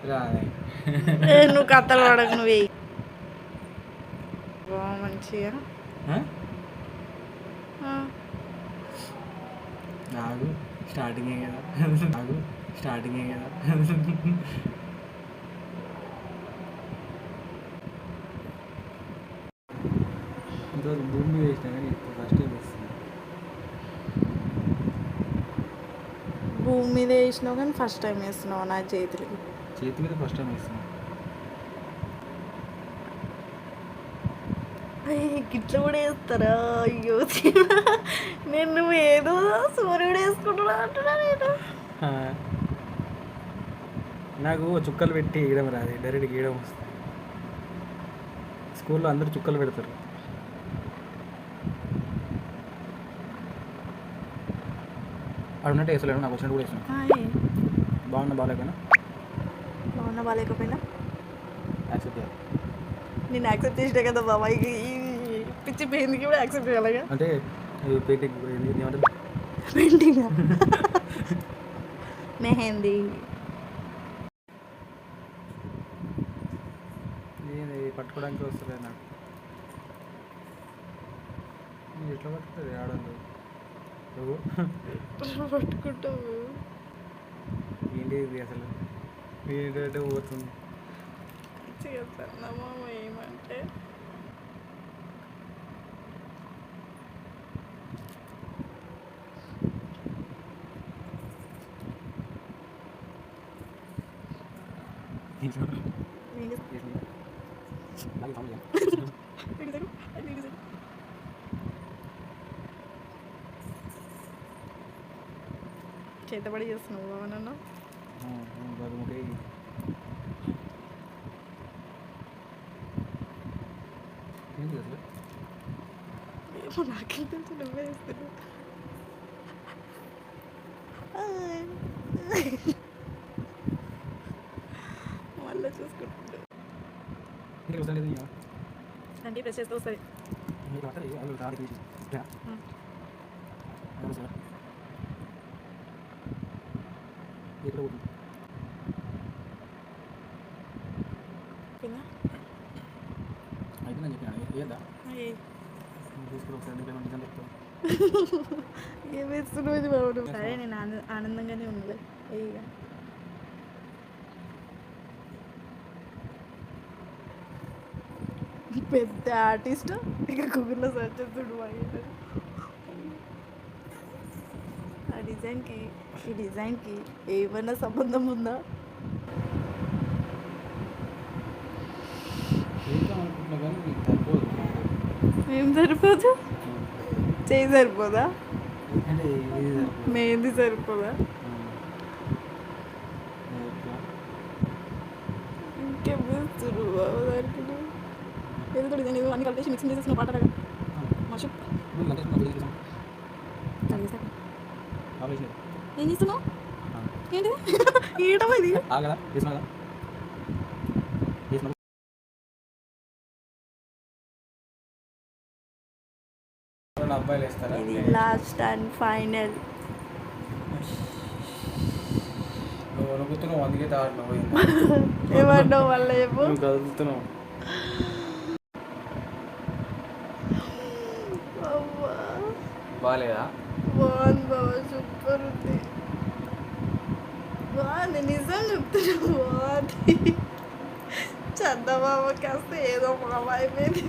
రాదే నువ్వు కథలు పడకు నువ్వు వేయి మంచిగా నాకు స్టార్టింగే కదా నాకు స్టార్టింగే కదా ఇంతవరకు భూమి మీద వేసినా కానీ ఇప్పుడు ఫస్ట్ టైం వేస్తుంది. భూమి మీద వేసినావు కానీ ఫస్ట్ టైం వేస్తున్నావు నా చేతులకి చేతి మీద ఫస్ట్ టైం వేస్తున్నా. గిట్ల కూడా వేస్తారా? అయ్యో నేను నువ్వు ఏదో సూర్యుడు వేసుకుంటున్నా అంటున్నా నేను. నాకు చుక్కలు పెట్టి గీయడం రాదు, డైరెక్ట్ గీయడం వస్తుంది. స్కూల్లో అందరూ చుక్కలు పెడతారు. అడున్నట్టు వేసలేను, నాకు వచ్చినట్టు కూడా వేసాను. బాగున్నా బాగాలేకపోయినా యాక్సెప్ట్ చేయాలి. నేను యాక్సెప్ట్ చేసినా కదా బాబా, ఈ పిచ్చి పెయింటింగ్ కూడా యాక్సెప్ట్ చేయాలిగా. అంటే పెయింటింగ్ ఏమంటారు, పెయింటింగ్ మెహందీ పట్టుకోవడానికి వస్తుంది నాకు. ఎట్లా పట్టుతుంది ఆడదు పట్టుకుంటావు ఏంటి ఇది అసలు ఏంటంటే పోతుంది. చేస్తామా ఏమంటే చేతబడి చేస్తున్నావు బాబా నన్ను. ఏమో నాకేం తెలుసు, నువ్వే వేస్తున్నావు. మళ్ళీ చూసుకుంటుంటా అంటే ప్రెస్ చేస్తూ వస్తుంది. ఏం వేస్తున్నావు బాబు? సరే నేను ఆనందంగానే ఉంది. ఇక పెద్ద ఆర్టిస్ట్ ఇక గూగుల్లో సెర్చ్ చేస్తుడు. ఆ డిజైన్కి ఈ డిజైన్కి ఏమైనా సంబంధం ఉందా? ఏం సరిపోదు? చేయి సరిపోదా? మెహందీ సరిపోదా? ఇంకేం వేస్తున్నారు బాబు దానికి? ఏదో డిజైన్ ఏదో అన్ని కలిపేసి మిక్సింగ్ చేసేసిన పాట మషు. ఏం చేస్తున్నావు? ఏంటి ఈయటం ఇది? ఇది లాస్ట్ అండ్ ఫైనల్. ఏమన్నావు మళ్ళీ ఏమో కదులుతున్నావు. బాగాలేదా? బాగుంది బాబా, సూపర్ ఉంది. బాగుంది, నిజం చెప్తున్నా బాగుంది. చందమామ కాస్త ఏదో మామ అయిపోయింది.